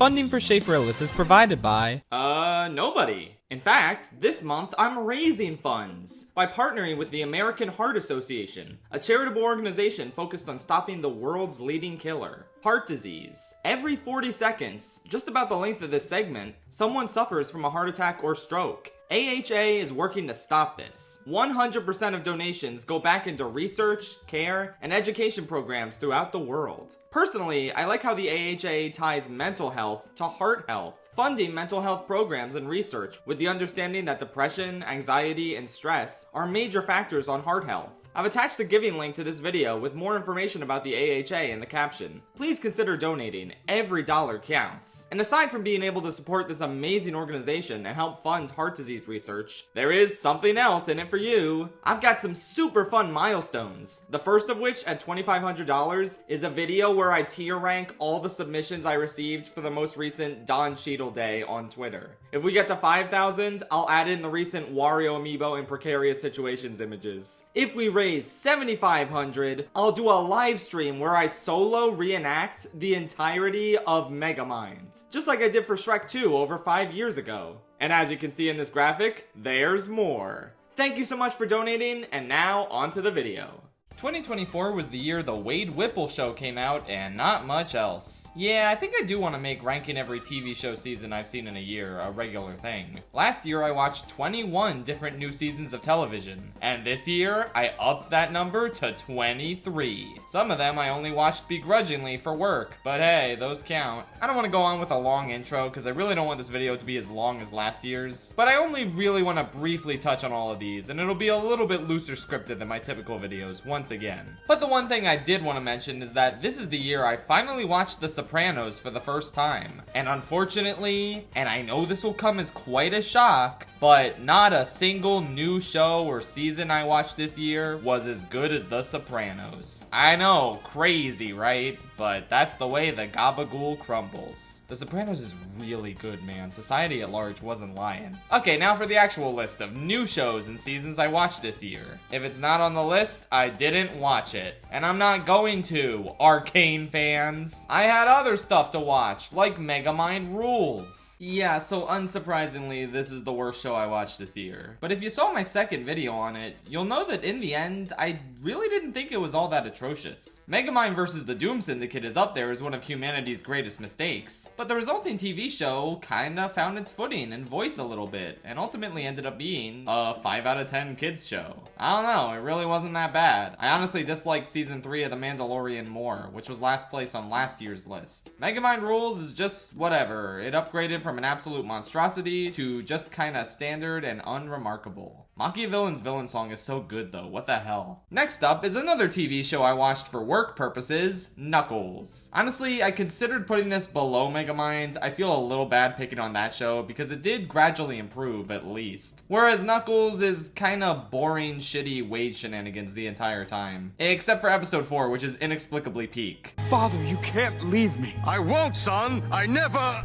Funding for Schaffrillas is provided by... nobody. In fact, this month I'm raising funds by partnering with the American Heart Association, a charitable organization focused on stopping the world's leading killer, heart disease. Every 40 seconds, just about the length of this segment, someone suffers from a heart attack or stroke. AHA is working to stop this. 100% of donations go back into research, care, and education programs throughout the world. Personally, I like how the AHA ties mental health to heart health, funding mental health programs and research with the understanding that depression, anxiety, and stress are major factors on heart health. I've attached a giving link to this video with more information about the AHA in the caption. Please consider donating. Every dollar counts. And aside from being able to support this amazing organization and help fund heart disease research, there is something else in it for you. I've got some super fun milestones. The first of which, at $2,500, is a video where I tier rank all the submissions I received for the most recent Don Cheadle Day on Twitter. If we get to 5,000, I'll add in the recent Wario amiibo in precarious situations images. If we raise 7,500, I'll do a live stream where I solo reenact the entirety of Megamind, just like I did for Shrek 2 over 5 years ago. And as you can see in this graphic, there's more. Thank you so much for donating, and now on to the video. 2024 was the year the Wade Whipple show came out, and not much else. Yeah, I think I do want to make ranking every TV show season I've seen in a year a regular thing. Last year I watched 21 different new seasons of television, and this year I upped that number to 23. Some of them I only watched begrudgingly for work, but hey, those count. I don't want to go on with a long intro because I really don't want this video to be as long as last year's, but I only really want to briefly touch on all of these, and it'll be a little bit looser scripted than my typical videos once again. But the one thing I did want to mention is that this is the year I finally watched The Sopranos for the first time. And unfortunately, and I know this will come as quite a shock, but not a single new show or season I watched this year was as good as The Sopranos. I know, crazy, right? But that's the way the gabagool crumbles. The Sopranos is really good, man. Society at large wasn't lying. Okay, now for the actual list of new shows and seasons I watched this year. If it's not on the list, I didn't watch it. And I'm not going to, Arcane fans. I had other stuff to watch, like Megamind Rules. Yeah, so unsurprisingly, this is the worst show I watched this year. But if you saw my second video on it, you'll know that in the end, I really didn't think it was all that atrocious. Megamind vs. the Doom Syndicate is up there as one of humanity's greatest mistakes, but the resulting TV show kinda found its footing and voice a little bit, and ultimately ended up being a 5 out of 10 kids show. I don't know, it really wasn't that bad. I honestly disliked season 3 of The Mandalorian more, which was last place on last year's list. Megamind Rules is just whatever. It upgraded from an absolute monstrosity to just kinda standard and unremarkable. Machiavellian's villain song is so good though, what the hell. Next up is another TV show I watched for work purposes, Knuckles. Honestly, I considered putting this below Megamind. I feel a little bad picking on that show because it did gradually improve at least. Whereas Knuckles is kinda boring, shitty Wade shenanigans the entire time. Except for episode 4, which is inexplicably peak. Father, you can't leave me. I won't, son. I never...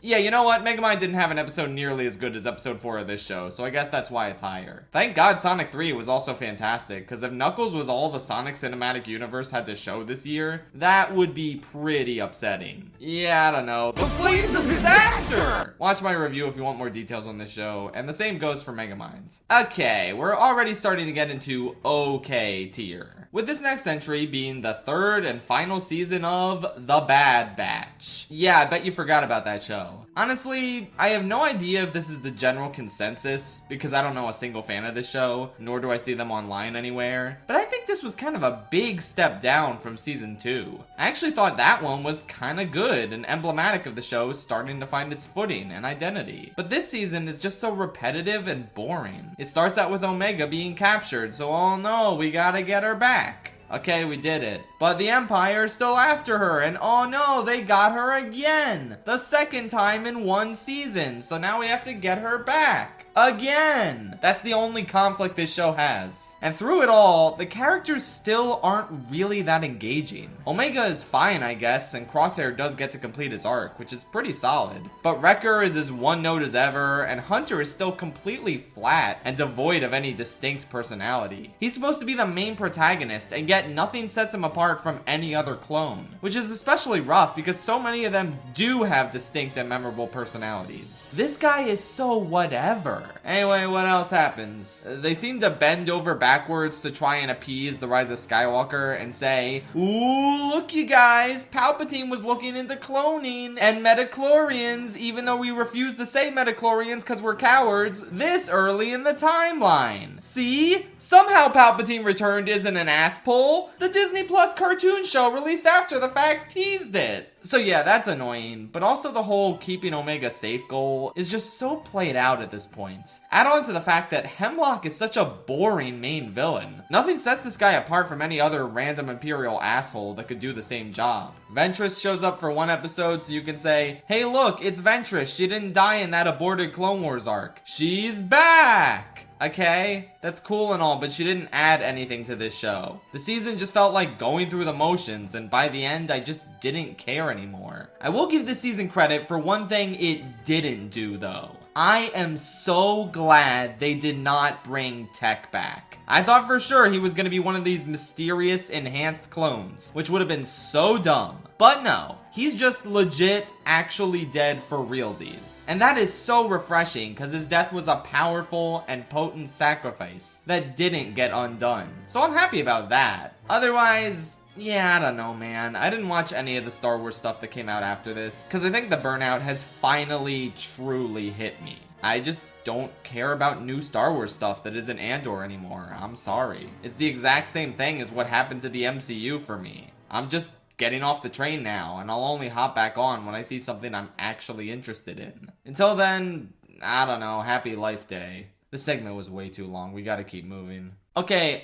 Yeah, you know what? Megamind didn't have an episode nearly as good as episode 4 of this show, so I guess that's why it's higher. Thank God Sonic 3 was also fantastic, because if Knuckles was all the Sonic cinematic universe had to show this year, that would be pretty upsetting. Yeah, I don't know. The Flames of Disaster! Watch my review if you want more details on this show, and the same goes for Megamind. Okay, we're already starting to get into okay tier, with this next entry being the third and final season of The Bad Batch. Yeah, I bet you forgot about that show. Honestly, I have no idea if this is the general consensus, because I don't know a single fan of this show, nor do I see them online anywhere, but I think this was kind of a big step down from season 2. I actually thought that one was kinda good and emblematic of the show starting to find its footing and identity. But this season is just so repetitive and boring. It starts out with Omega being captured, so oh no, we gotta get her back. Okay, we did it. But the Empire is still after her, and oh no, they got her again! The second time in one season, so now we have to get her back. Again! That's the only conflict this show has. And through it all, the characters still aren't really that engaging. Omega is fine, I guess, and Crosshair does get to complete his arc, which is pretty solid. But Wrecker is as one note as ever, and Hunter is still completely flat and devoid of any distinct personality. He's supposed to be the main protagonist, and yet nothing sets him apart apart from any other clone, which is especially rough because so many of them do have distinct and memorable personalities. This guy is so whatever. Anyway, what else happens? They seem to bend over backwards to try and appease the Rise of Skywalker and say, ooh, look you guys, Palpatine was looking into cloning and metachlorians, even though we refuse to say metachlorians because we're cowards this early in the timeline. See? Somehow Palpatine Returned isn't an ass pull. The Disney Plus cartoon show released after the fact teased it. So yeah, that's annoying, but also the whole keeping Omega safe goal is just so played out at this point. Add on to the fact that Hemlock is such a boring main villain. Nothing sets this guy apart from any other random Imperial asshole that could do the same job. Ventress shows up for one episode so you can say, hey look, it's Ventress, she didn't die in that aborted Clone Wars arc. She's back! Okay, that's cool and all, but she didn't add anything to this show. The season just felt like going through the motions, and by the end, I just didn't care anymore. I will give this season credit for one thing it didn't do, though. I am so glad they did not bring Tech back. I thought for sure he was going to be one of these mysterious enhanced clones, which would have been so dumb. But no, he's just legit actually dead for realsies. And that is so refreshing because his death was a powerful and potent sacrifice that didn't get undone. So I'm happy about that. Otherwise, yeah, I don't know, man. I didn't watch any of the Star Wars stuff that came out after this because I think the burnout has finally truly hit me. I just don't care about new Star Wars stuff that isn't Andor anymore. I'm sorry. It's the exact same thing as what happened to the MCU for me. I'm just getting off the train now, and I'll only hop back on when I see something I'm actually interested in. Until then, I don't know, happy Life Day. This segment was way too long, we gotta keep moving. Okay,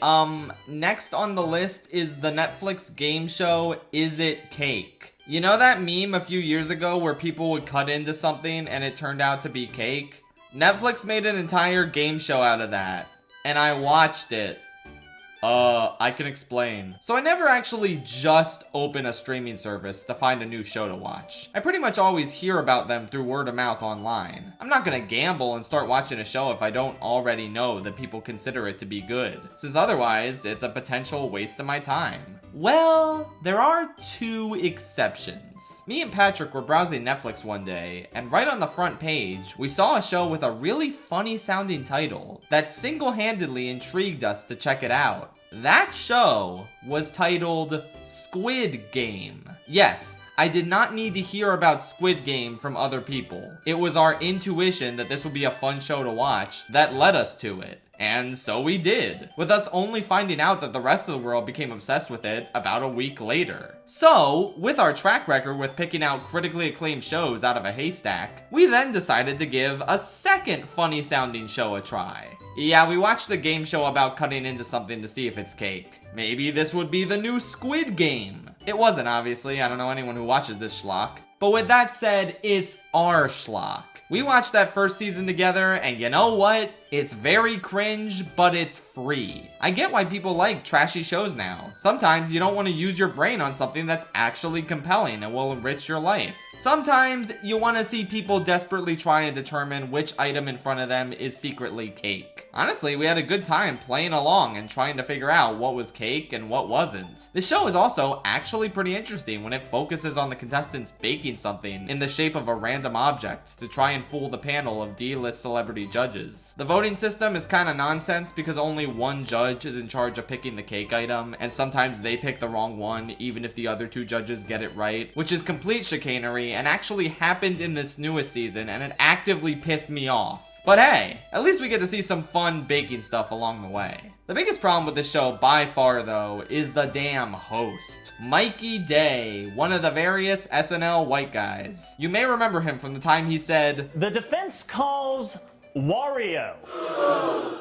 next on the list is the Netflix game show, Is It Cake? You know that meme a few years ago where people would cut into something and it turned out to be cake? Netflix made an entire game show out of that, and I watched it. I can explain. So I never actually just open a streaming service to find a new show to watch. I pretty much always hear about them through word of mouth online. I'm not gonna gamble and start watching a show if I don't already know that people consider it to be good, since otherwise it's a potential waste of my time. Well, there are two exceptions. Me and Patrick were browsing Netflix one day, and right on the front page, we saw a show with a really funny sounding title that single-handedly intrigued us to check it out. That show was titled Squid Game. Yes, I did not need to hear about Squid Game from other people. It was our intuition that this would be a fun show to watch that led us to it. And so we did, with us only finding out that the rest of the world became obsessed with it about a week later. So, with our track record with picking out critically acclaimed shows out of a haystack, we then decided to give a second funny sounding show a try. Yeah, we watched the game show about cutting into something to see if it's cake. Maybe this would be the new Squid Game. It wasn't, obviously. I don't know anyone who watches this schlock. But with that said, it's our schlock. We watched that first season together, and you know what? It's very cringe, but it's free. I get why people like trashy shows now. Sometimes you don't want to use your brain on something that's actually compelling and will enrich your life. Sometimes you want to see people desperately try and determine which item in front of them is secretly cake. Honestly, we had a good time playing along and trying to figure out what was cake and what wasn't. This show is also actually pretty interesting when it focuses on the contestants baking something in the shape of a random object to try and fool the panel of D-list celebrity judges. The voting system is kind of nonsense because only one judge is in charge of picking the cake item, and sometimes they pick the wrong one even if the other two judges get it right, which is complete chicanery and actually happened in this newest season, and it actively pissed me off. But hey, at least we get to see some fun baking stuff along the way. The biggest problem with this show by far though is the damn host. Mikey Day, one of the various SNL white guys. You may remember him from the time he said, "The defense calls Wario."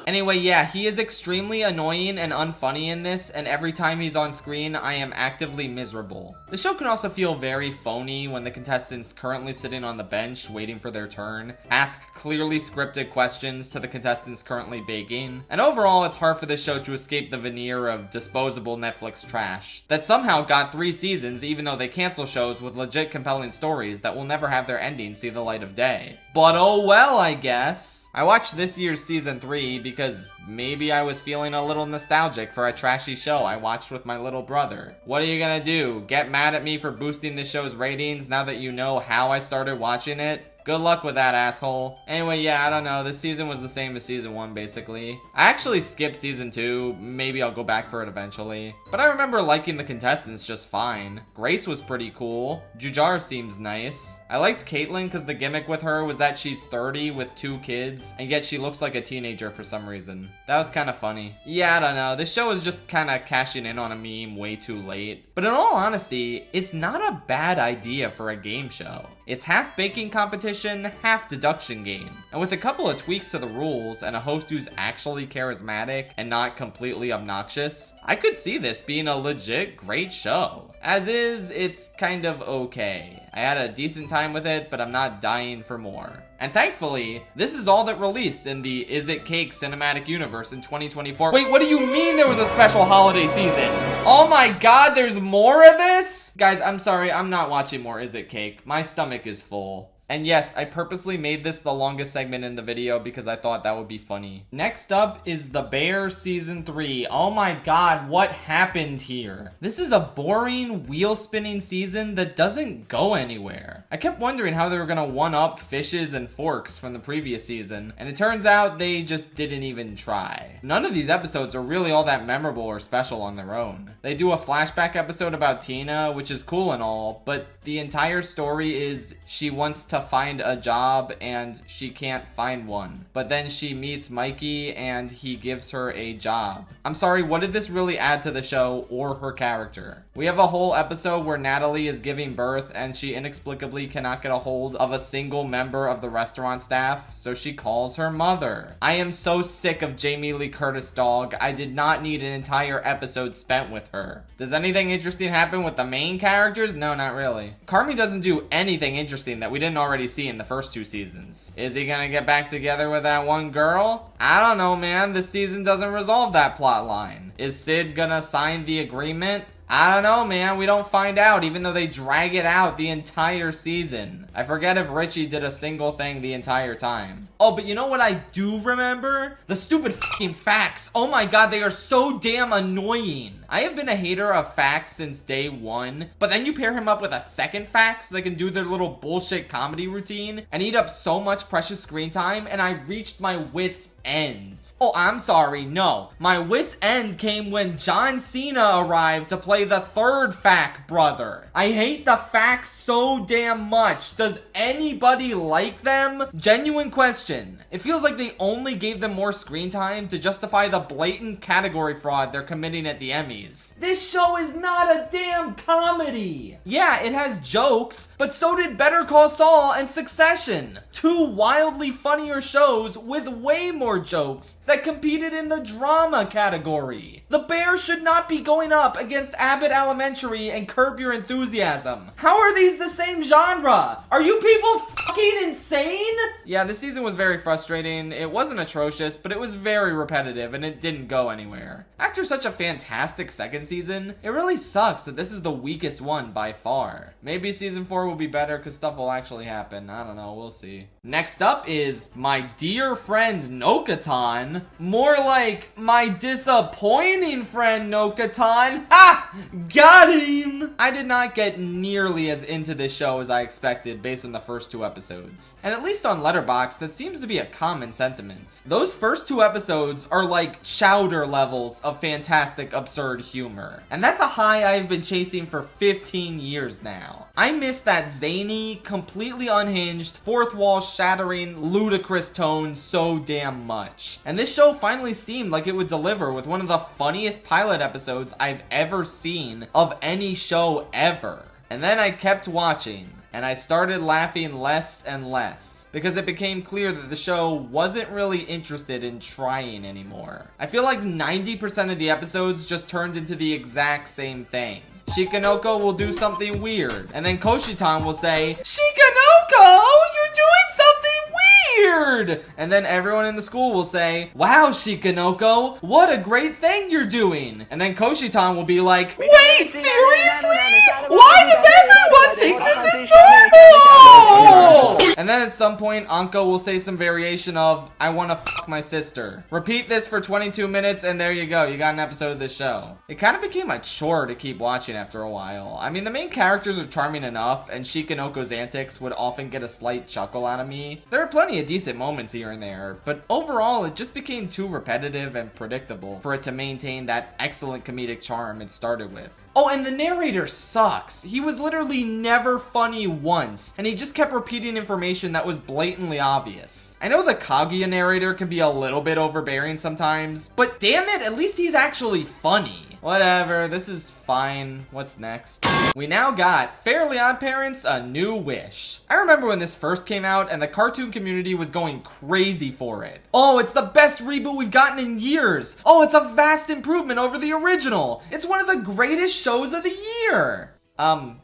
Anyway, yeah, he is extremely annoying and unfunny in this, and every time he's on screen, I am actively miserable. The show can also feel very phony when the contestants currently sitting on the bench waiting for their turn ask clearly scripted questions to the contestants currently baking. And overall, it's hard for this show to escape the veneer of disposable Netflix trash that somehow got 3 seasons even though they cancel shows with legit compelling stories that will never have their ending see the light of day. But oh well, I guess. Facts. I watched this year's season 3 because maybe I was feeling a little nostalgic for a trashy show I watched with my little brother. What are you gonna do? Get mad at me for boosting the show's ratings now that you know how I started watching it? Good luck with that, asshole. Anyway, yeah, I don't know. This season was the same as season 1, basically. I actually skipped season 2. Maybe I'll go back for it eventually. But I remember liking the contestants just fine. Grace was pretty cool. Jujar seems nice. I liked Caitlyn because the gimmick with her was that she's 30 with 2 kids, and yet she looks like a teenager for some reason. That was kind of funny. Yeah, I don't know. This show is just kind of cashing in on a meme way too late. But in all honesty, it's not a bad idea for a game show. It's half baking competition, half deduction game. And with a couple of tweaks to the rules and a host who's actually charismatic and not completely obnoxious, I could see this being a legit great show. As is, it's kind of okay. I had a decent time with it, but I'm not dying for more. And thankfully, this is all that released in the Is It Cake cinematic universe in 2024. Wait, what do you mean there was a special holiday season? Oh my god, there's more of this? Guys, I'm sorry, I'm not watching more Is It Cake. My stomach is full. And yes, I purposely made this the longest segment in the video because I thought that would be funny. Next up is The Bear Season 3. Oh my god, what happened here? This is a boring, wheel-spinning season that doesn't go anywhere. I kept wondering how they were gonna one-up Fishes and Forks from the previous season, and it turns out they just didn't even try. None of these episodes are really all that memorable or special on their own. They do a flashback episode about Tina, which is cool and all, but the entire story is she wants to find a job and she can't find one. But then she meets Mikey and he gives her a job. I'm sorry, what did this really add to the show or her character? We have a whole episode where Natalie is giving birth and she inexplicably cannot get a hold of a single member of the restaurant staff, so she calls her mother. I am so sick of Jamie Lee Curtis, dog. I did not need an entire episode spent with her. Does anything interesting happen with the main characters? No, not really. Carmi doesn't do anything interesting that we didn't already see in the first 2 seasons. Is he gonna get back together with that one girl? I don't know, man. This season doesn't resolve that plot line. Is Sid gonna sign the agreement? I don't know, man. We don't find out, even though they drag it out the entire season. I forget if Richie did a single thing the entire time. Oh, but you know what I do remember? The stupid fucking facts. Oh my god, they are so damn annoying. I have been a hater of facts since day 1, but then you pair him up with a second fact so they can do their little bullshit comedy routine and eat up so much precious screen time, and I reached my wit's end. Oh, I'm sorry, no. My wit's end came when John Cena arrived to play the third fact brother. I hate the facts so damn much. Does anybody like them? Genuine question. It feels like they only gave them more screen time to justify the blatant category fraud they're committing at the Emmys. This show is not a damn comedy. Yeah, it has jokes, but so did Better Call Saul and Succession. 2 wildly funnier shows with way more jokes that competed in the drama category. The Bear should not be going up against Abbott Elementary and Curb Your Enthusiasm. How are these the same genre? Are you people fucking insane? Yeah, this season was very frustrating. It wasn't atrocious, but it was very repetitive and it didn't go anywhere. After such a fantastic second season, it really sucks that this is the weakest one by far. Maybe season 4 will be better because stuff will actually happen. I don't know, we'll see. Next up is my dear friend Nokotan. More like my disappointing friend Nokotan. Ha! Got him! I did not get nearly as into this show as I expected based on the first 2 episodes. And at least on Letterboxd, that seems to be a common sentiment. Those first 2 episodes are like chowder levels of fantastic, absurd humor. And that's a high I've been chasing for 15 years now. I miss that zany, completely unhinged, fourth wall shattering, ludicrous tone so damn much. And this show finally seemed like it would deliver with one of the funniest pilot episodes I've ever seen of any show ever. And then I kept watching, and I started laughing less and less, because it became clear that the show wasn't really interested in trying anymore. I feel like 90% of the episodes just turned into the exact same thing. Shikanoko will do something weird, and then Koshitan will say, "Shikanoko, you're doing something weird!" And then everyone in the school will say, "Wow, Shikanoko, what a great thing you're doing!" And then Koshitan will be like, "Wait, seriously? Why does everyone think this is normal?" And then at some point, Anko will say some variation of, I wanna fuck my sister. Repeat this for 22 minutes and there you go, you got an episode of this show. It kind of became a chore to keep watching after a while. I mean, the main characters are charming enough, and Shikanoko's antics would often get a slight chuckle out of me. There are plenty of decent moments here and there, but overall, it just became too repetitive and predictable for it to maintain that excellent comedic charm it started with. Oh, and the narrator sucks. He was literally never funny once, and he just kept repeating information that was blatantly obvious. I know the Kaguya narrator can be a little bit overbearing sometimes, but damn it, at least he's actually funny. Whatever, this is fine. What's next? We now got Fairly Oddparents: A New Wish. I remember when this first came out and the cartoon community was going crazy for it. Oh, it's the best reboot we've gotten in years. Oh, it's a vast improvement over the original. It's one of the greatest shows of the year. I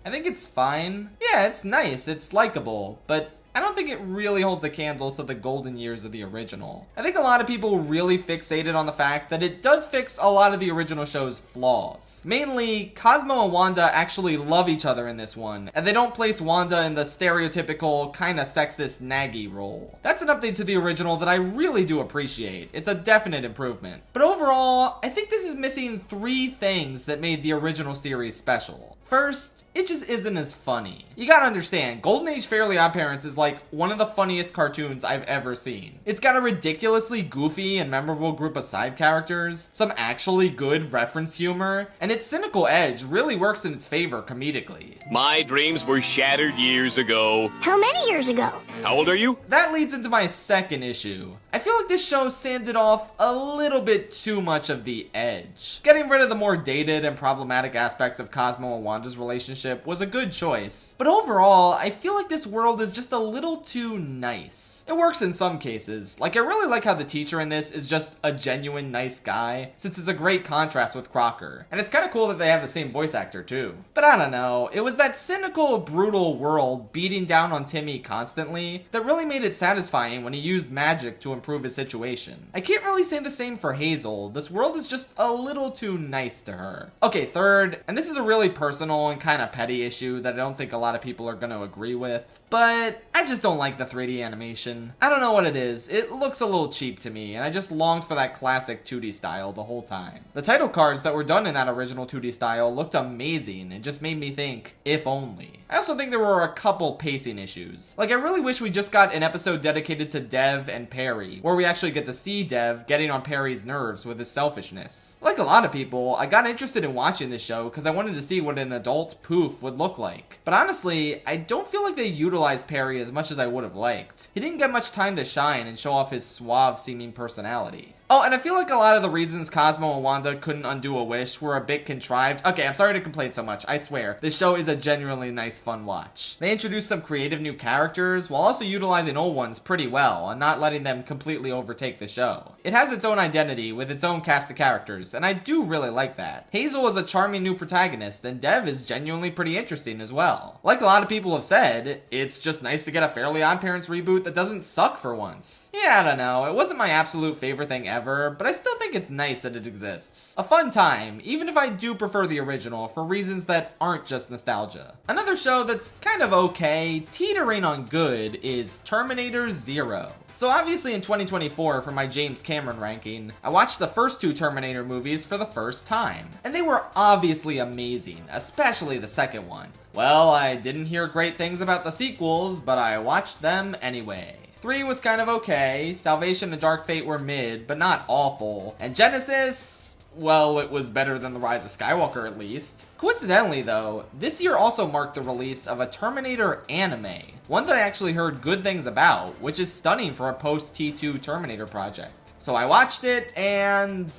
think it's fine. Yeah, it's nice, it's likable, but I don't think it really holds a candle to the golden years of the original. I think a lot of people really fixated on the fact that it does fix a lot of the original show's flaws. Mainly, Cosmo and Wanda actually love each other in this one, and they don't place Wanda in the stereotypical, kinda sexist naggy role. That's an update to the original that I really do appreciate. It's a definite improvement. But overall, I think this is missing 3 things that made the original series special. First, it just isn't as funny. You gotta understand, Golden Age Fairly Oddparents is like one of the funniest cartoons I've ever seen. It's got a ridiculously goofy and memorable group of side characters, some actually good reference humor, and its cynical edge really works in its favor comedically. My dreams were shattered years ago. How many years ago? How old are you? That leads into my second issue. I feel like this show sanded off a little bit too much of the edge. Getting rid of the more dated and problematic aspects of Cosmo and Wanda's relationship was a good choice. But overall, I feel like this world is just a little too nice. It works in some cases. Like, I really like how the teacher in this is just a genuine nice guy, since it's a great contrast with Crocker. And it's kind of cool that they have the same voice actor too. But I don't know, it was that cynical, brutal world beating down on Timmy constantly that really made it satisfying when he used magic to improve his situation. I can't really say the same for Hazel. This world is just a little too nice to her. Okay, third, and this is a really personal and kind of petty issue that I don't think a lot of people are going to agree with, but I just don't like the 3D animation. I don't know what it is. It looks a little cheap to me, and I just longed for that classic 2D style the whole time. The title cards that were done in that original 2D style looked amazing and just made me think, if only. I also think there were a couple pacing issues. Like, I really wish we just got an episode dedicated to Dev and Perry, where we actually get to see Dev getting on Perry's nerves with his selfishness. Like a lot of people, I got interested in watching this show because I wanted to see what an adult Poof would look like. But honestly, I don't feel like they utilized Perry as much as I would have liked. He didn't get much time to shine and show off his suave-seeming personality. Oh, and I feel like a lot of the reasons Cosmo and Wanda couldn't undo a wish were a bit contrived. Okay, I'm sorry to complain so much, I swear. This show is a genuinely nice, fun watch. They introduced some creative new characters, while also utilizing old ones pretty well, and not letting them completely overtake the show. It has its own identity, with its own cast of characters, and I do really like that. Hazel is a charming new protagonist, and Dev is genuinely pretty interesting as well. Like a lot of people have said, it's just nice to get a Fairly Oddparents reboot that doesn't suck for once. Yeah, I don't know, it wasn't my absolute favorite thing ever, but I still think it's nice that it exists. A fun time, even if I do prefer the original for reasons that aren't just nostalgia. Another show that's kind of okay, teetering on good, is Terminator Zero. So obviously in 2024, for my James Cameron ranking, I watched the first 2 Terminator movies for the first time. And they were obviously amazing, especially the second one. Well, I didn't hear great things about the sequels, but I watched them anyway. 3 was kind of okay, Salvation and Dark Fate were mid, but not awful, and Genesis, well, it was better than The Rise of Skywalker at least. Coincidentally though, this year also marked the release of a Terminator anime, one that I actually heard good things about, which is stunning for a post-T2 Terminator project. So I watched it, and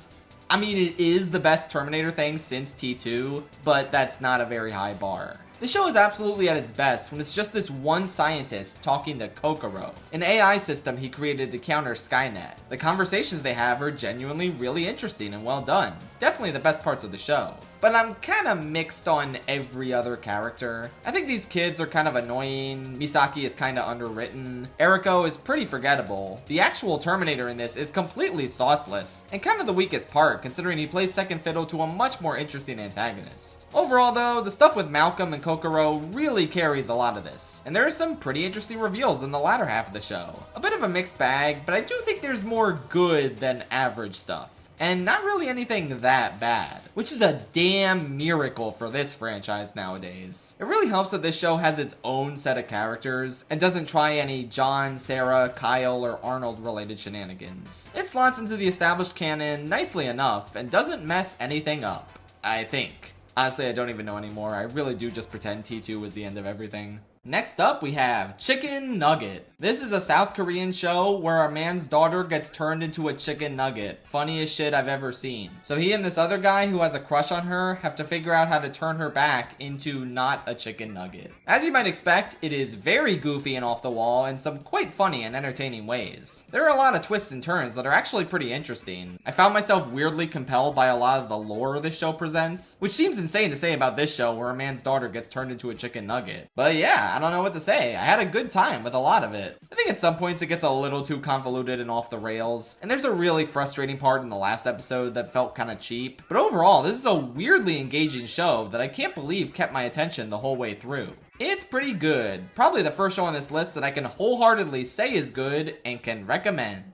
I mean, it is the best Terminator thing since T2, but that's not a very high bar. The show is absolutely at its best when it's just this one scientist talking to Kokoro, an AI system he created to counter Skynet. The conversations they have are genuinely really interesting and well done. Definitely the best parts of the show. but I'm kind of mixed on every other character. I think these kids are kind of annoying, Misaki is kind of underwritten, Eriko is pretty forgettable. The actual Terminator in this is completely sauceless, and kind of the weakest part considering he plays second fiddle to a much more interesting antagonist. Overall though, the stuff with Malcolm and Kokoro really carries a lot of this, and there are some pretty interesting reveals in the latter half of the show. A bit of a mixed bag, but I do think there's more good than average stuff. And not really anything that bad, which is a damn miracle for this franchise nowadays. It really helps that this show has its own set of characters and doesn't try any John, Sarah, Kyle, or Arnold related shenanigans. It slots into the established canon nicely enough and doesn't mess anything up, I think. Honestly, I don't even know anymore. I really do just pretend T2 was the end of everything. Next up, we have Chicken Nugget. This is a South Korean show where a man's daughter gets turned into a chicken nugget. Funniest shit I've ever seen. So he and this other guy who has a crush on her have to figure out how to turn her back into not a chicken nugget. As you might expect, it is very goofy and off the wall in some quite funny and entertaining ways. There are a lot of twists and turns that are actually pretty interesting. I found myself weirdly compelled by a lot of the lore this show presents, which seems insane to say about this show where a man's daughter gets turned into a chicken nugget. But yeah, I don't know what to say. I had a good time with a lot of it. I think at some points it gets a little too convoluted and off the rails, and there's a really frustrating part in the last episode that felt kind of cheap. But overall, this is a weirdly engaging show that I can't believe kept my attention the whole way through. It's pretty good. Probably the first show on this list that I can wholeheartedly say is good and can recommend.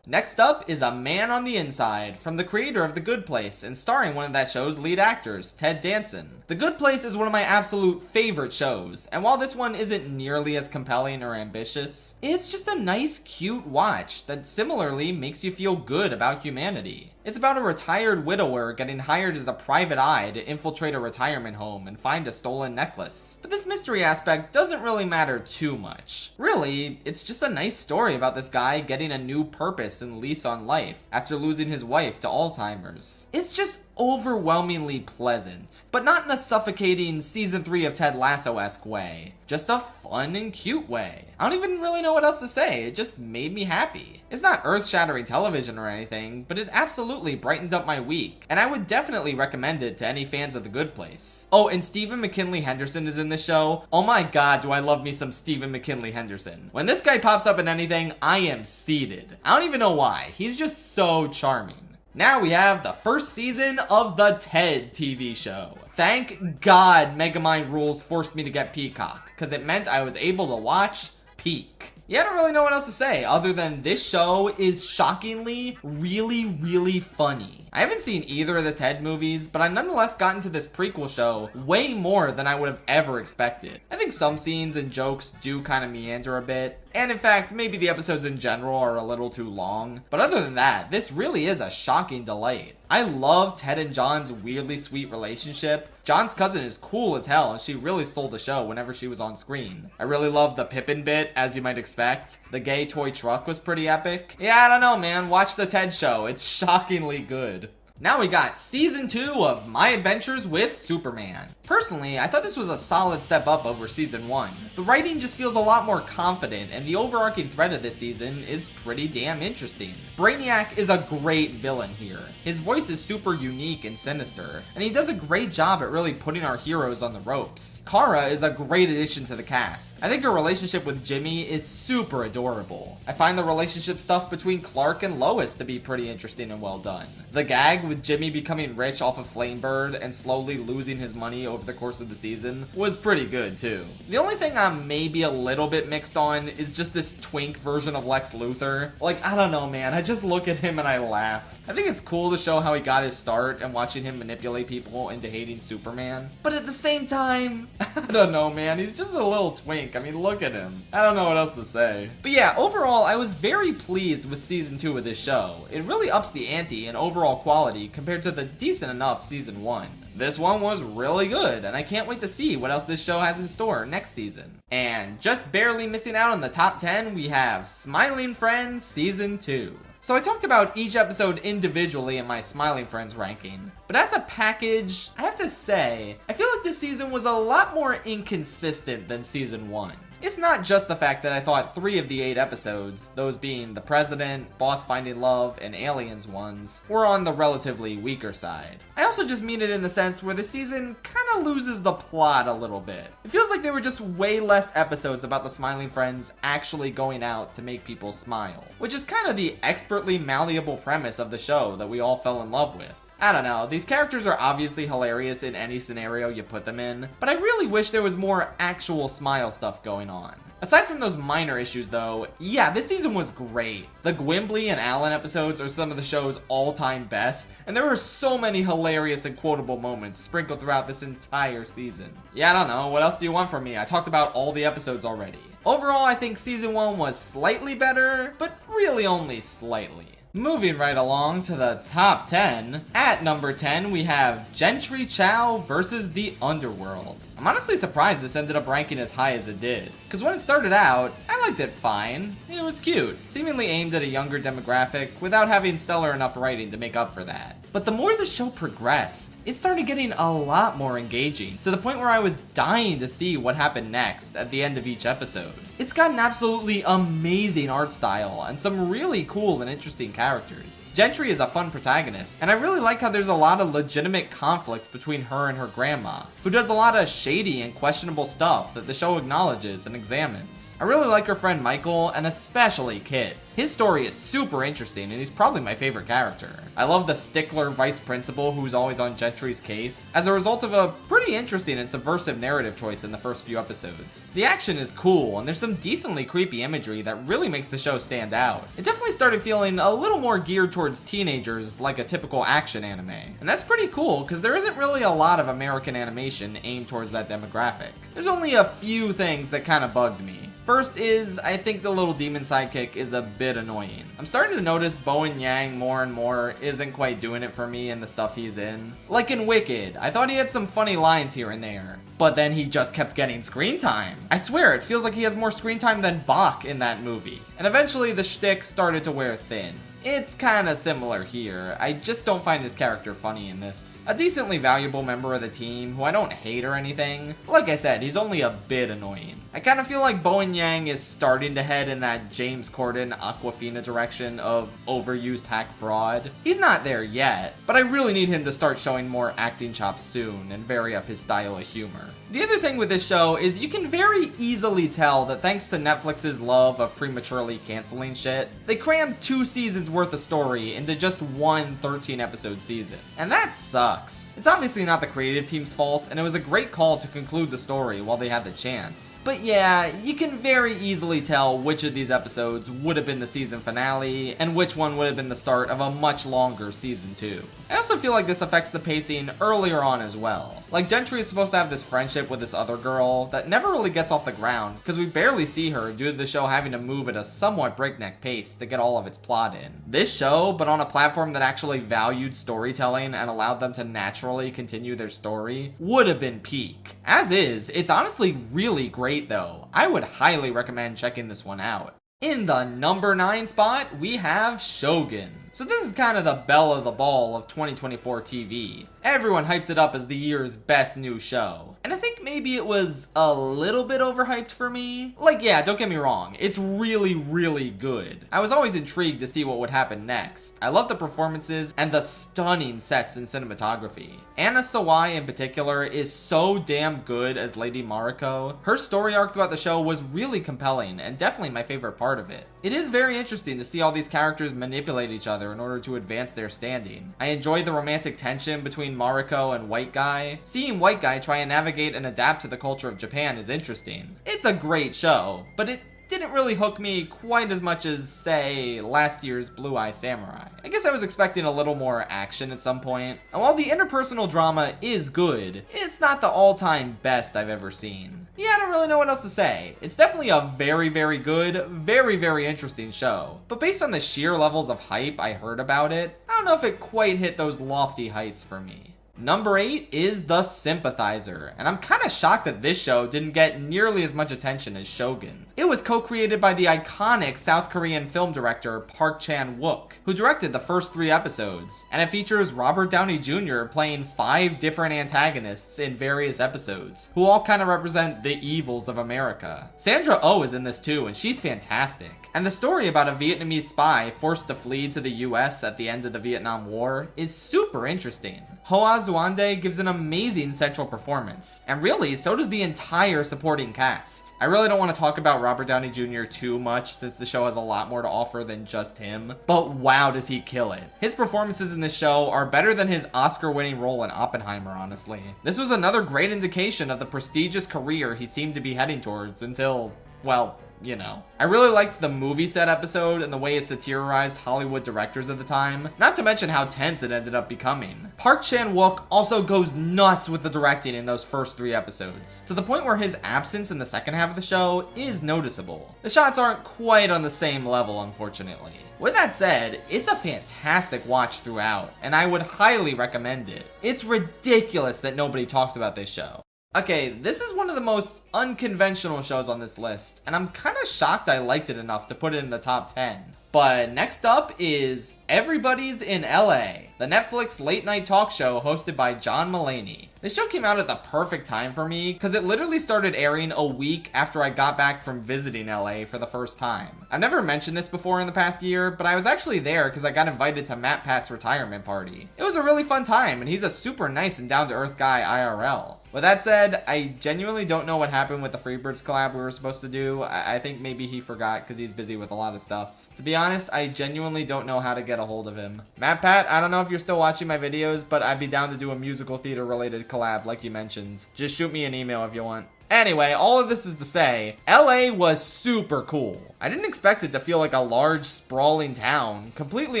Next up is A Man on the Inside, from the creator of The Good Place and starring one of that show's lead actors, Ted Danson. The Good Place is one of my absolute favorite shows, and while this one isn't nearly as compelling or ambitious, it's just a nice, cute watch that similarly makes you feel good about humanity. It's about a retired widower getting hired as a private eye to infiltrate a retirement home and find a stolen necklace. But this mystery aspect doesn't really matter too much. Really, it's just a nice story about this guy getting a new purpose and lease on life after losing his wife to Alzheimer's. It's just overwhelmingly pleasant, but not in a suffocating season 3 of Ted Lasso-esque way. Just a fun and cute way. I don't even really know what else to say, it just made me happy. It's not earth-shattering television or anything, but it absolutely brightened up my week, and I would definitely recommend it to any fans of The Good Place. Oh, and Stephen McKinley Henderson is in this show. Oh my god, do I love me some Stephen McKinley Henderson. When this guy pops up in anything, I am seated. I don't even know why, he's just so charming. Now we have the first season of the Ted TV show. Thank God Megamind Rules forced me to get Peacock, because it meant I was able to watch Peak. Yeah, I don't really know what else to say other than this show is shockingly really funny. I haven't seen either of the Ted movies, but I nonetheless got into this prequel show way more than I would have ever expected. I think some scenes and jokes do kind of meander a bit, and in fact, maybe the episodes in general are a little too long, but other than that, this really is a shocking delight. I love Ted and John's weirdly sweet relationship. John's cousin is cool as hell, and she really stole the show whenever she was on screen. I really love the Pippin bit, as you might expect. The gay toy truck was pretty epic. Yeah, I don't know, man. Watch the Ted show. It's shockingly good. Now we got Season 2 of My Adventures with Superman. Personally, I thought this was a solid step up over Season 1. The writing just feels a lot more confident, and the overarching thread of this season is pretty damn interesting. Brainiac is a great villain here. His voice is super unique and sinister, and he does a great job at really putting our heroes on the ropes. Kara is a great addition to the cast. I think her relationship with Jimmy is super adorable. I find the relationship stuff between Clark and Lois to be pretty interesting and well done. The gag with Jimmy becoming rich off of Flamebird and slowly losing his money over the course of the season was pretty good too. The only thing I'm maybe a little bit mixed on is just this twink version of Lex Luthor. Like, I don't know, man, I just look at him and I laugh. I think it's cool to show how he got his start and watching him manipulate people into hating Superman. But at the same time, I don't know, man, he's just a little twink. I mean, look at him. I don't know what else to say. But yeah, overall, I was very pleased with Season 2 of this show. It really ups the ante in overall quality compared to the decent enough Season 1. This one was really good, and I can't wait to see what else this show has in store next season. And just barely missing out on the top 10, we have Smiling Friends Season 2. So I talked about each episode individually in my Smiling Friends ranking, but as a package, I have to say, I feel like this season was a lot more inconsistent than Season 1. It's not just the fact that I thought 3 of the 8 episodes, those being the President, Boss Finding Love, and Aliens ones, were on the relatively weaker side. I also just mean it in the sense where the season kinda loses the plot a little bit. It feels like there were just way less episodes about the smiling friends actually going out to make people smile, which is kind of the expertly malleable premise of the show that we all fell in love with. I don't know, these characters are obviously hilarious in any scenario you put them in, but I really wish there was more actual smile stuff going on. Aside from those minor issues though, yeah, this season was great. The Gwimbly and Alan episodes are some of the show's all-time best, and there were so many hilarious and quotable moments sprinkled throughout this entire season. Yeah, I don't know, what else do you want from me? I talked about all the episodes already. Overall, I think season 1 was slightly better, but really only slightly. Moving right along to the top 10, at number 10 we have Jentry Chau versus the Underworld. I'm honestly surprised this ended up ranking as high as it did, because when it started out, I liked it fine. It was cute, seemingly aimed at a younger demographic without having stellar enough writing to make up for that. But the more the show progressed, it started getting a lot more engaging, to the point where I was dying to see what happened next at the end of each episode. It's got an absolutely amazing art style and some really cool and interesting characters. Jentry is a fun protagonist, and I really like how there's a lot of legitimate conflict between her and her grandma, who does a lot of shady and questionable stuff that the show acknowledges and examines. I really like her friend Michael, and especially Kit. His story is super interesting, and he's probably my favorite character. I love the stickler vice principal who's always on Gentry's case, as a result of a pretty interesting and subversive narrative choice in the first few episodes. The action is cool, and there's some decently creepy imagery that really makes the show stand out. It definitely started feeling a little more geared towards teenagers like a typical action anime. And that's pretty cool, because there isn't really a lot of American animation aimed towards that demographic. There's only a few things that kind of bugged me. First is, I think the little demon sidekick is a bit annoying. I'm starting to notice Bowen Yang more and more isn't quite doing it for me in the stuff he's in. Like in Wicked, I thought he had some funny lines here and there, but then he just kept getting screen time. I swear, it feels like he has more screen time than Bach in that movie. And eventually the shtick started to wear thin. It's kinda similar here. I just don't find his character funny in this. A decently valuable member of the team, who I don't hate or anything. Like I said, he's only a bit annoying. I kinda feel like Bowen Yang is starting to head in that James Corden Aquafina direction of overused hack fraud. He's not there yet, but I really need him to start showing more acting chops soon and vary up his style of humor. The other thing with this show is you can very easily tell that thanks to Netflix's love of prematurely canceling shit, they crammed 2 seasons worth of story into just one 13-episode season. And that sucks. It's obviously not the creative team's fault, and it was a great call to conclude the story while they had the chance. But yeah, you can very easily tell which of these episodes would have been the season finale, and which one would have been the start of a much longer season 2. I also feel like this affects the pacing earlier on as well. Like, Jentry is supposed to have this friendship with this other girl that never really gets off the ground, because we barely see her due to the show having to move at a somewhat breakneck pace to get all of its plot in. This show, but on a platform that actually valued storytelling and allowed them to naturally continue their story, would have been peak. As is, it's honestly really great though. I would highly recommend checking this one out. In the number 9 spot, we have Shogun. So this is kind of the belle of the ball of 2024 TV. Everyone hypes it up as the year's best new show. And I think maybe it was a little bit overhyped for me. Like, yeah, don't get me wrong, it's really, really good. I was always intrigued to see what would happen next. I love the performances and the stunning sets and cinematography. Anna Sawai in particular is so damn good as Lady Mariko. Her story arc throughout the show was really compelling and definitely my favorite part of it. It is very interesting to see all these characters manipulate each other in order to advance their standing. I enjoyed the romantic tension between Mariko and White Guy. Seeing White Guy try and navigate and adapt to the culture of Japan is interesting. It's a great show, but it didn't really hook me quite as much as, say, last year's Blue Eye Samurai. I guess I was expecting a little more action at some point. And while the interpersonal drama is good, it's not the all-time best I've ever seen. Yeah, I don't really know what else to say. It's definitely a very, very good, very, very interesting show. But based on the sheer levels of hype I heard about it, I don't know if it quite hit those lofty heights for me. Number 8 is The Sympathizer, and I'm kinda shocked that this show didn't get nearly as much attention as Shogun. It was co-created by the iconic South Korean film director Park Chan-wook, who directed the first 3 episodes, and it features Robert Downey Jr. playing 5 different antagonists in various episodes, who all kinda represent the evils of America. Sandra Oh is in this too, and she's fantastic. And the story about a Vietnamese spy forced to flee to the US at the end of the Vietnam War is super interesting. Hoa Zuande gives an amazing central performance, and really, so does the entire supporting cast. I really don't want to talk about Robert Downey Jr. too much, since the show has a lot more to offer than just him, but wow does he kill it. His performances in this show are better than his Oscar-winning role in Oppenheimer, honestly. This was another great indication of the prestigious career he seemed to be heading towards until, well, you know. I really liked the movie set episode and the way it satirized Hollywood directors of the time, not to mention how tense it ended up becoming. Park Chan-wook also goes nuts with the directing in those first 3 episodes, to the point where his absence in the second half of the show is noticeable. The shots aren't quite on the same level, unfortunately. With that said, it's a fantastic watch throughout, and I would highly recommend it. It's ridiculous that nobody talks about this show. Okay, this is one of the most unconventional shows on this list, and I'm kinda shocked I liked it enough to put it in the top 10. But next up is Everybody's in LA, the Netflix late night talk show hosted by John Mulaney. This show came out at the perfect time for me because it literally started airing a week after I got back from visiting LA for the first time. I've never mentioned this before in the past year, but I was actually there because I got invited to Matt Pat's retirement party. It was a really fun time, and he's a super nice and down-to-earth guy IRL. With that said, I genuinely don't know what happened with the Freebirds collab we were supposed to do. I think maybe he forgot because he's busy with a lot of stuff. To be honest, I genuinely don't know how to get a hold of him. Matt Pat, I don't know if you're still watching my videos, but I'd be down to do a musical theater related collab like you mentioned. Just shoot me an email if you want. Anyway, all of this is to say, LA was super cool. I didn't expect it to feel like a large, sprawling town, completely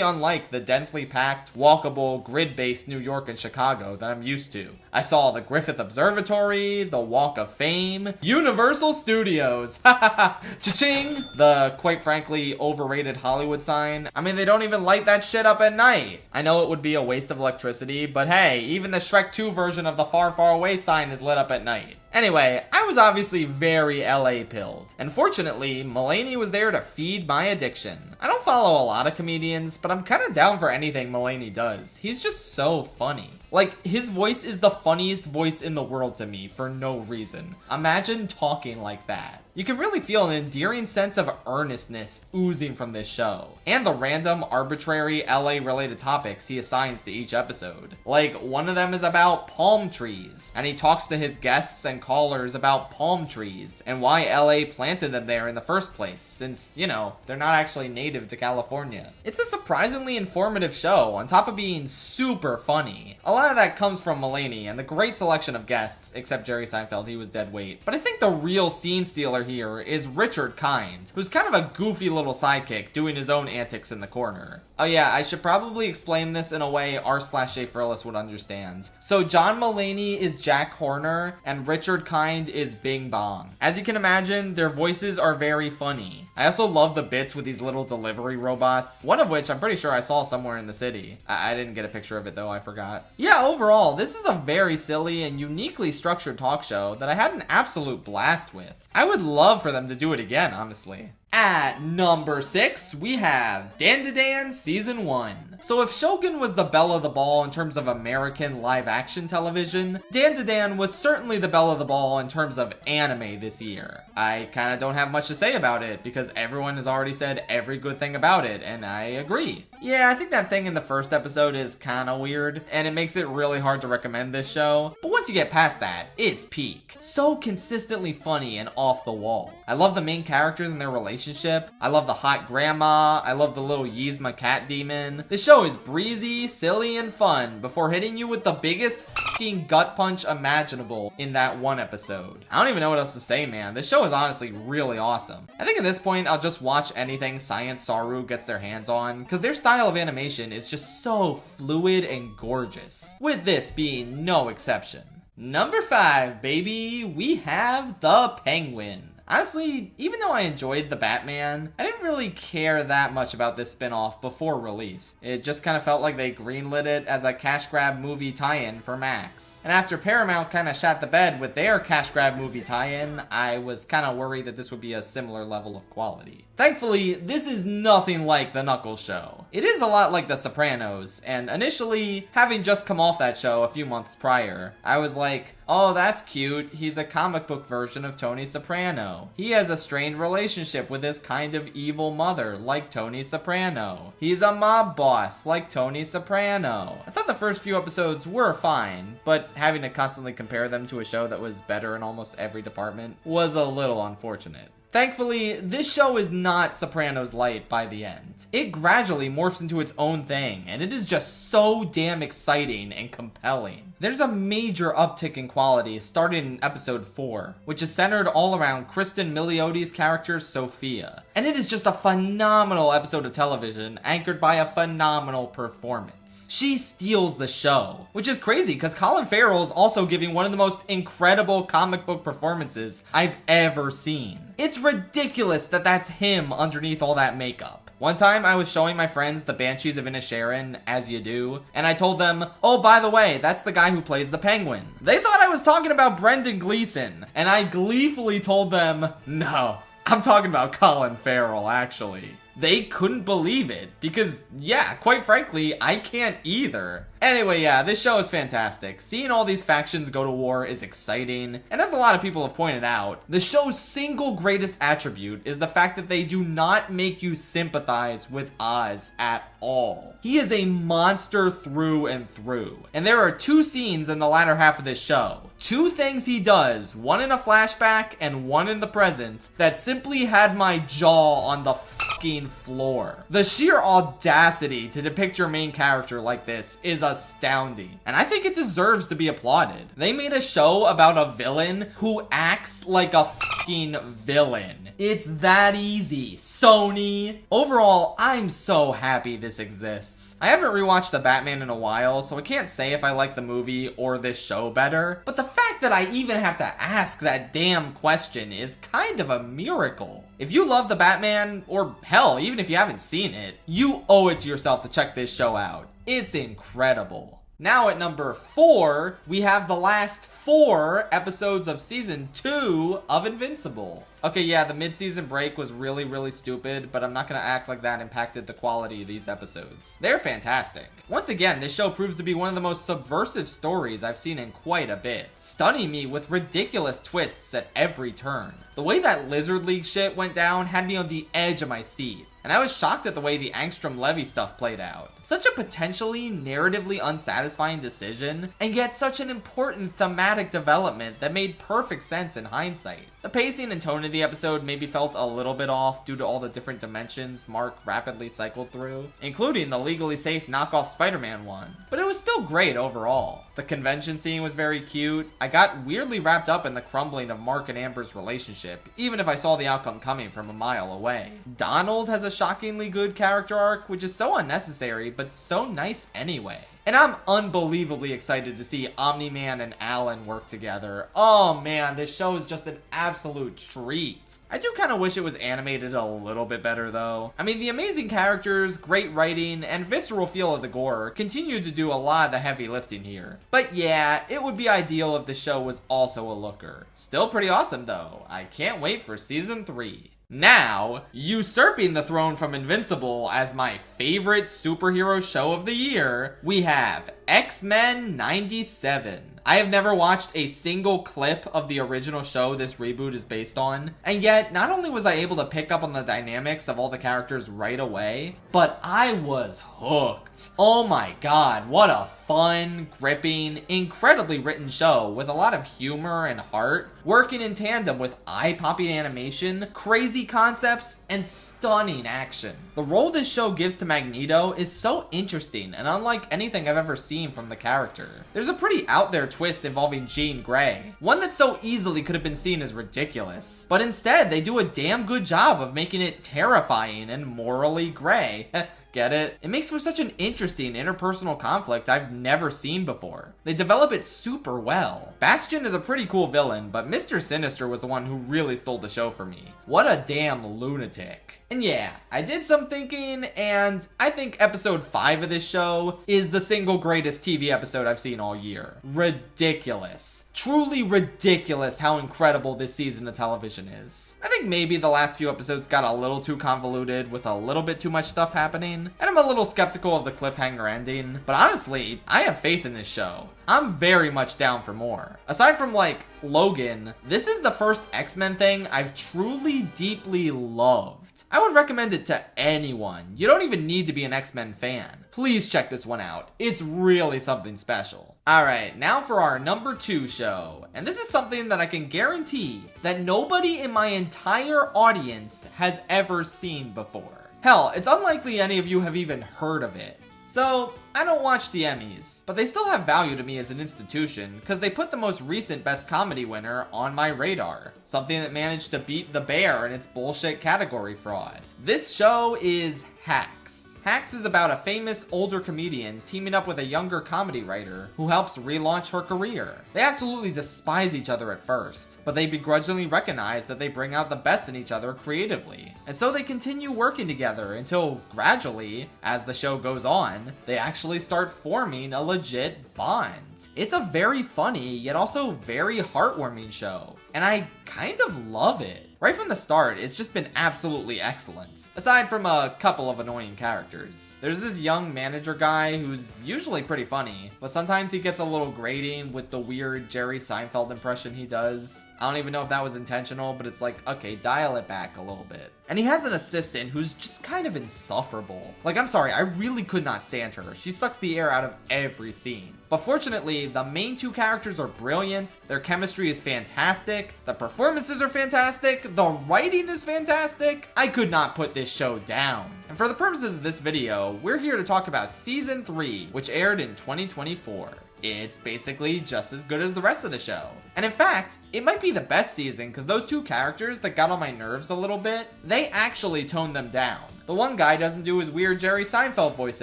unlike the densely packed, walkable, grid-based New York and Chicago that I'm used to. I saw the Griffith Observatory, the Walk of Fame, Universal Studios, cha-ching, the, quite frankly, overrated Hollywood sign. I mean, they don't even light that shit up at night. I know it would be a waste of electricity, but hey, even the Shrek 2 version of the Far, Far Away sign is lit up at night. Anyway, I was obviously very LA pilled, and fortunately, Mulaney was there to feed my addiction. I don't follow a lot of comedians, but I'm kinda down for anything Mulaney does. He's just so funny. Like, his voice is the funniest voice in the world to me for no reason. Imagine talking like that. You can really feel an endearing sense of earnestness oozing from this show, and the random, arbitrary LA-related topics he assigns to each episode. Like, one of them is about palm trees, and he talks to his guests and callers about palm trees, and why LA planted them there in the first place, since, you know, they're not actually native to California. It's a surprisingly informative show, on top of being super funny. A lot of that comes from Mulaney, and the great selection of guests, except Jerry Seinfeld, he was dead weight. But I think the real scene stealer here is Richard Kind, who's kind of a goofy little sidekick doing his own antics in the corner. Oh yeah, I should probably explain this in a way r/Schaffrillas would understand. So John Mulaney is Jack Horner, and Richard Kind is Bing Bong. As you can imagine, their voices are very funny. I also love the bits with these little delivery robots, one of which I'm pretty sure I saw somewhere in the city. I didn't get a picture of it though, I forgot. Yeah, overall, this is a very silly and uniquely structured talk show that I had an absolute blast with. I would love for them to do it again, honestly. At number 6, we have Dandadan Season 1. So if Shogun was the belle of the ball in terms of American live-action television, Dandadan was certainly the belle of the ball in terms of anime this year. I kinda don't have much to say about it, because everyone has already said every good thing about it, and I agree. Yeah, I think that thing in the first episode is kinda weird, and it makes it really hard to recommend this show, but once you get past that, it's peak. So consistently funny and off the wall. I love the main characters and their relationship. I love the hot grandma. I love the little Yzma cat demon. This show is breezy, silly, and fun before hitting you with the biggest fucking gut punch imaginable in that one episode. I don't even know what else to say, man. This show is honestly really awesome. I think at this point, I'll just watch anything Science Saru gets their hands on, because their style of animation is just so fluid and gorgeous, with this being no exception. Number 5, baby, we have the Penguin. Honestly, even though I enjoyed the Batman, I didn't really care that much about this spin-off before release. It just kind of felt like they greenlit it as a cash grab movie tie-in for Max. And after Paramount kind of shat the bed with their cash grab movie tie-in, I was kind of worried that this would be a similar level of quality. Thankfully, this is nothing like The Knuckles Show. It is a lot like The Sopranos, and initially, having just come off that show a few months prior, I was like, oh, that's cute. He's a comic book version of Tony Soprano. He has a strained relationship with his kind of evil mother, like Tony Soprano. He's a mob boss, like Tony Soprano. I thought the first few episodes were fine, but having to constantly compare them to a show that was better in almost every department was a little unfortunate. Thankfully, this show is not Sopranos light by the end. It gradually morphs into its own thing, and it is just so damn exciting and compelling. There's a major uptick in quality starting in episode 4, which is centered all around Kristen Miliotti's character Sophia. And it is just a phenomenal episode of television, anchored by a phenomenal performance. She steals the show, which is crazy because Colin Farrell is also giving one of the most incredible comic book performances I've ever seen. It's ridiculous that that's him underneath all that makeup. One time I was showing my friends the Banshees of Inisherin, as you do, and I told them, oh, by the way, that's the guy who plays the Penguin. They thought I was talking about Brendan Gleeson, and I gleefully told them, no, I'm talking about Colin Farrell, actually. They couldn't believe it, because, yeah, quite frankly, I can't either. Anyway, yeah, this show is fantastic. Seeing all these factions go to war is exciting, and as a lot of people have pointed out, the show's single greatest attribute is the fact that they do not make you sympathize with Oz at all. He is a monster through and through, and there are 2 scenes in the latter half of this show. 2 things he does, one in a flashback and one in the present, that simply had my jaw on the fucking floor. The sheer audacity to depict your main character like this is astounding, and I think it deserves to be applauded. They made a show about a villain who acts like a fucking villain. It's that easy, Sony. Overall, I'm so happy this exists. I haven't rewatched The Batman in a while, so I can't say if I like the movie or this show better, but the fact that I even have to ask that damn question is kind of a miracle. If you love The Batman, or hell, even if you haven't seen it, you owe it to yourself to check this show out. It's incredible. Now at number 4, we have the last 4 episodes of season 2 of Invincible. Okay, yeah, the mid-season break was really stupid, but I'm not gonna act like that impacted the quality of these episodes. They're fantastic. Once again, this show proves to be one of the most subversive stories I've seen in quite a bit, stunning me with ridiculous twists at every turn. The way that Lizard League shit went down had me on the edge of my seat, and I was shocked at the way the Angstrom Levy stuff played out. Such a potentially narratively unsatisfying decision, and yet such an important thematic development that made perfect sense in hindsight. The pacing and tone of the episode maybe felt a little bit off due to all the different dimensions Mark rapidly cycled through, including the legally safe knockoff Spider-Man one, but it was still great overall. The convention scene was very cute. I got weirdly wrapped up in the crumbling of Mark and Amber's relationship, even if I saw the outcome coming from a mile away. Donald has a shockingly good character arc, which is so unnecessary, but so nice anyway. And I'm unbelievably excited to see Omni-Man and Alan work together. Oh man, this show is just an absolute treat. I do kind of wish it was animated a little bit better though. I mean, the amazing characters, great writing, and visceral feel of the gore continue to do a lot of the heavy lifting here. But yeah, it would be ideal if the show was also a looker. Still pretty awesome though. I can't wait for season 3. Now, usurping the throne from Invincible as my favorite superhero show of the year, we have X-Men 97. I have never watched a single clip of the original show this reboot is based on, and yet not only was I able to pick up on the dynamics of all the characters right away, but I was hooked. Oh my god, what a fun, gripping, incredibly written show with a lot of humor and heart, working in tandem with eye-popping animation, crazy concepts, and stunning action. The role this show gives to Magneto is so interesting and unlike anything I've ever seen from the character. There's a pretty out there twist involving Jean Grey, one that so easily could have been seen as ridiculous, but instead they do a damn good job of making it terrifying and morally gray. Get it? It makes for such an interesting interpersonal conflict I've never seen before. They develop it super well. Bastion is a pretty cool villain, but Mr. Sinister was the one who really stole the show for me. What a damn lunatic. And yeah, I did some thinking, and I think episode 5 of this show is the single greatest TV episode I've seen all year. Ridiculous. Truly ridiculous how incredible this season of television is. I think maybe the last few episodes got a little too convoluted with a little bit too much stuff happening, and I'm a little skeptical of the cliffhanger ending, but honestly, I have faith in this show. I'm very much down for more. Aside from like Logan, this is the first X-Men thing I've truly deeply loved. I would recommend it to anyone. You don't even need to be an X-Men fan. Please check this one out. It's really something special. Alright, now for our number 2 show. And this is something that I can guarantee that nobody in my entire audience has ever seen before. Hell, it's unlikely any of you have even heard of it. So, I don't watch the Emmys, but they still have value to me as an institution because they put the most recent Best Comedy winner on my radar. Something that managed to beat The Bear in its bullshit category fraud. This show is Hacks. Hacks is about a famous older comedian teaming up with a younger comedy writer who helps relaunch her career. They absolutely despise each other at first, but they begrudgingly recognize that they bring out the best in each other creatively. And so they continue working together until gradually, as the show goes on, they actually start forming a legit bond. It's a very funny, yet also very heartwarming show, and I kind of love it. Right from the start, it's just been absolutely excellent. Aside from a couple of annoying characters. There's this young manager guy who's usually pretty funny, but sometimes he gets a little grating with the weird Jerry Seinfeld impression he does. I don't even know if that was intentional, but it's like, okay, dial it back a little bit. And he has an assistant who's just kind of insufferable. Like, I'm sorry, I really could not stand her. She sucks the air out of every scene. But fortunately, the main 2 characters are brilliant, their chemistry is fantastic, the performances are fantastic, the writing is fantastic. I could not put this show down. And for the purposes of this video, we're here to talk about Season 3, which aired in 2024. It's basically just as good as the rest of the show. And in fact, it might be the best season because those 2 characters that got on my nerves a little bit, they actually toned them down. The one guy doesn't do his weird Jerry Seinfeld voice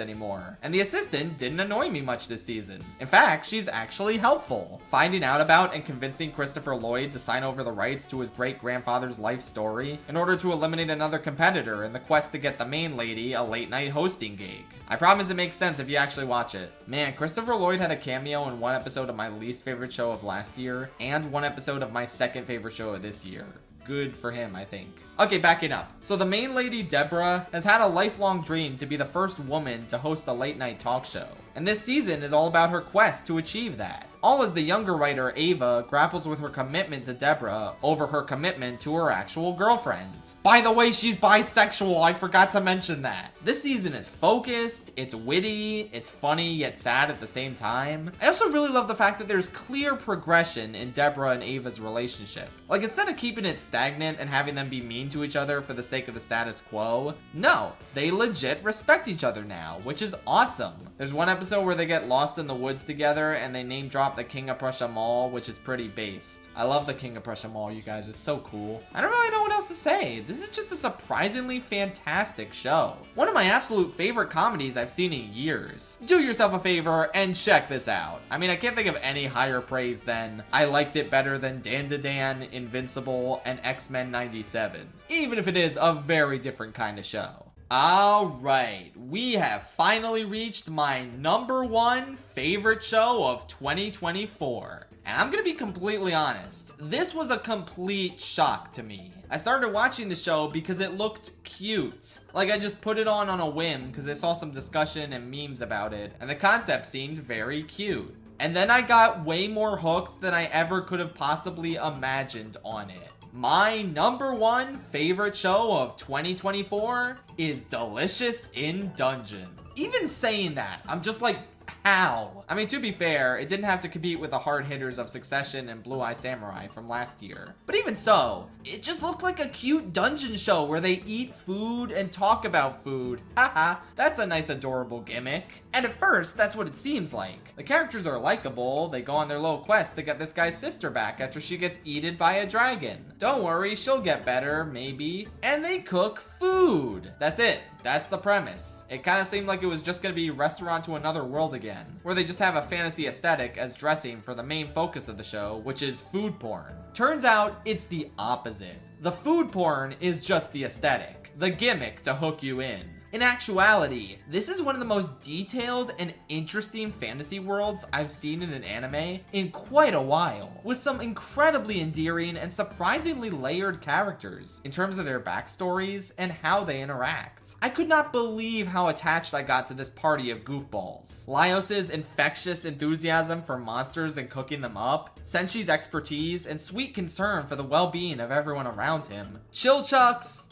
anymore, and the assistant didn't annoy me much this season. In fact, she's actually helpful. Finding out about and convincing Christopher Lloyd to sign over the rights to his great-grandfather's life story in order to eliminate another competitor in the quest to get the main lady a late-night hosting gig. I promise it makes sense if you actually watch it. Man, Christopher Lloyd had a cameo in one episode of my least favorite show of last year, and one episode of my second favorite show of this year. Good for him, I think. Okay, backing up. So the main lady, Deborah, has had a lifelong dream to be the first woman to host a late-night talk show. And this season is all about her quest to achieve that. All as the younger writer, Ava, grapples with her commitment to Deborah over her commitment to her actual girlfriend. By the way, she's bisexual, I forgot to mention that. This season is focused, it's witty, it's funny yet sad at the same time. I also really love the fact that there's clear progression in Deborah and Ava's relationship. Like, instead of keeping it stagnant and having them be mean to each other for the sake of the status quo, no, they legit respect each other now, which is awesome. There's one episode where they get lost in the woods together and they name drop the King of Prussia Mall, which is pretty based. I love the King of Prussia Mall, you guys. It's so cool. I don't really know what else to say. This is just a surprisingly fantastic show. One of my absolute favorite comedies I've seen in years. Do yourself a favor and check this out. I mean, I can't think of any higher praise than I liked it better than Dandadan, Invincible, and X-Men 97. Even if it is a very different kind of show. Alright, we have finally reached my number 1 favorite show of 2024. And I'm gonna be completely honest, this was a complete shock to me. I started watching the show because it looked cute. Like, I just put it on a whim because I saw some discussion and memes about it, and the concept seemed very cute. And then I got way more hooked than I ever could have possibly imagined on it. My number 1 favorite show of 2024 is Delicious in Dungeon. Even saying that, I'm just like How? I mean, to be fair, it didn't have to compete with the hard hitters of Succession and Blue Eye Samurai from last year. But even so, it just looked like a cute dungeon show where they eat food and talk about food. Haha, that's a nice adorable gimmick. And at first, that's what it seems like. The characters are likable, they go on their little quest to get this guy's sister back after she gets eaten by a dragon. Don't worry, she'll get better, maybe. And they cook food. That's it. That's the premise. It kind of seemed like it was just gonna be Restaurant to Another World again, where they just have a fantasy aesthetic as dressing for the main focus of the show, which is food porn. Turns out it's the opposite. The food porn is just the aesthetic, the gimmick to hook you in. In actuality, this is one of the most detailed and interesting fantasy worlds I've seen in an anime in quite a while, with some incredibly endearing and surprisingly layered characters in terms of their backstories and how they interact. I could not believe how attached I got to this party of goofballs. Laios's infectious enthusiasm for monsters and cooking them up, Senshi's expertise and sweet concern for the well-being of everyone around him, Chilchuck's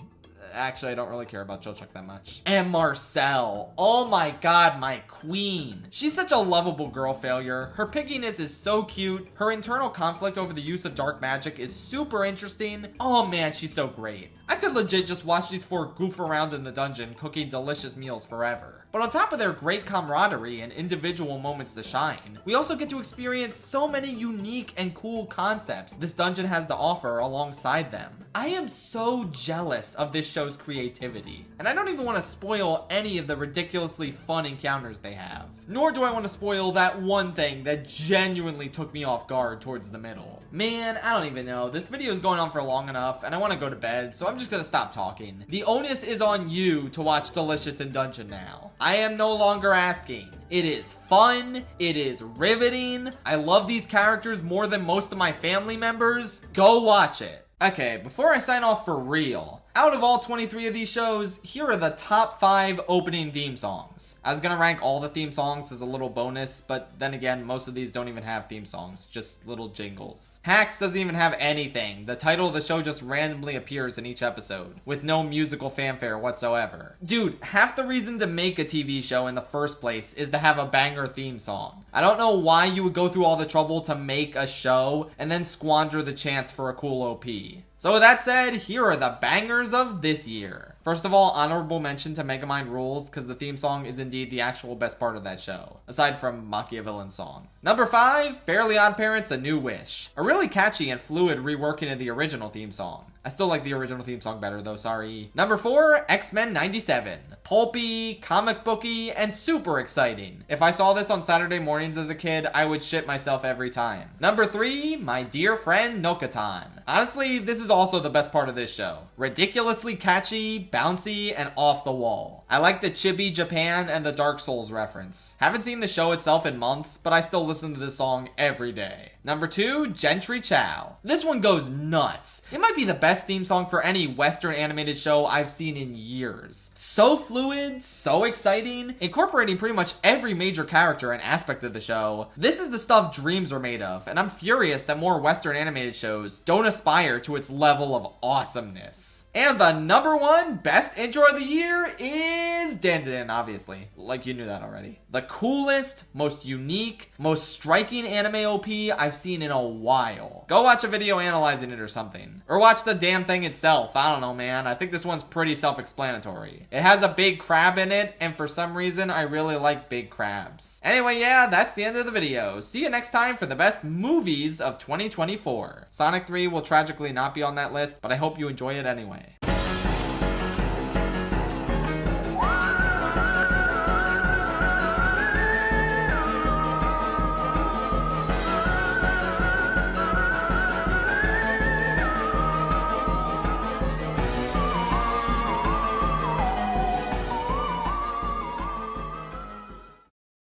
actually, I don't really care about Chilchuck that much. And Marcel. Oh my god, my queen. She's such a lovable girl failure. Her pickiness is so cute. Her internal conflict over the use of dark magic is super interesting. Oh man, she's so great. I could legit just watch these four goof around in the dungeon cooking delicious meals forever. But on top of their great camaraderie and individual moments to shine, we also get to experience so many unique and cool concepts this dungeon has to offer alongside them. I am so jealous of this show's creativity, and I don't even want to spoil any of the ridiculously fun encounters they have. Nor do I want to spoil that one thing that genuinely took me off guard towards the middle. Man, I don't even know. This video is going on for long enough, and I want to go to bed, so I'm just gonna stop talking. The onus is on you to watch Delicious in Dungeon now. I am no longer asking. It is fun. It is riveting. I love these characters more than most of my family members. Go watch it. Okay, before I sign off for real, out of all 23 of these shows, here are the top 5 opening theme songs. I was gonna rank all the theme songs as a little bonus, but then again, most of these don't even have theme songs, just little jingles. Hacks doesn't even have anything. The title of the show just randomly appears in each episode, with no musical fanfare whatsoever. Dude, half the reason to make a TV show in the first place is to have a banger theme song. I don't know why you would go through all the trouble to make a show and then squander the chance for a cool OP. So with that said, here are the bangers of this year. First of all, honorable mention to Megamind Rules, because the theme song is indeed the actual best part of that show, aside from Machiavellian's song. Number 5, Fairly Oddparents, A New Wish. A really catchy and fluid reworking of the original theme song. I still like the original theme song better though, sorry. Number 4, X-Men 97. Pulpy, comic booky, and super exciting. If I saw this on Saturday mornings as a kid, I would shit myself every time. Number 3, My Dear Friend Nokotan. Honestly, this is also the best part of this show. Ridiculously catchy, bouncy, and off the wall. I like the Chibi Japan and the Dark Souls reference. Haven't seen the show itself in months, but I still listen to this song every day. Number 2, Jentry Chau. This one goes nuts. It might be the best theme song for any Western animated show I've seen in years. So fluid, so exciting, incorporating pretty much every major character and aspect of the show. This is the stuff dreams are made of, and I'm furious that more Western animated shows don't aspire to its level of awesomeness. And the number 1 best intro of the year is Dandadan, obviously. Like you knew that already. The coolest, most unique, most striking anime OP I've seen in a while. Go watch a video analyzing it or something. Or watch the damn thing itself. I don't know, man. I think this one's pretty self-explanatory. It has a big crab in it, and for some reason, I really like big crabs. Anyway, yeah, that's the end of the video. See you next time for the best movies of 2024. Sonic 3 will tragically not be on that list, but I hope you enjoy it anyway.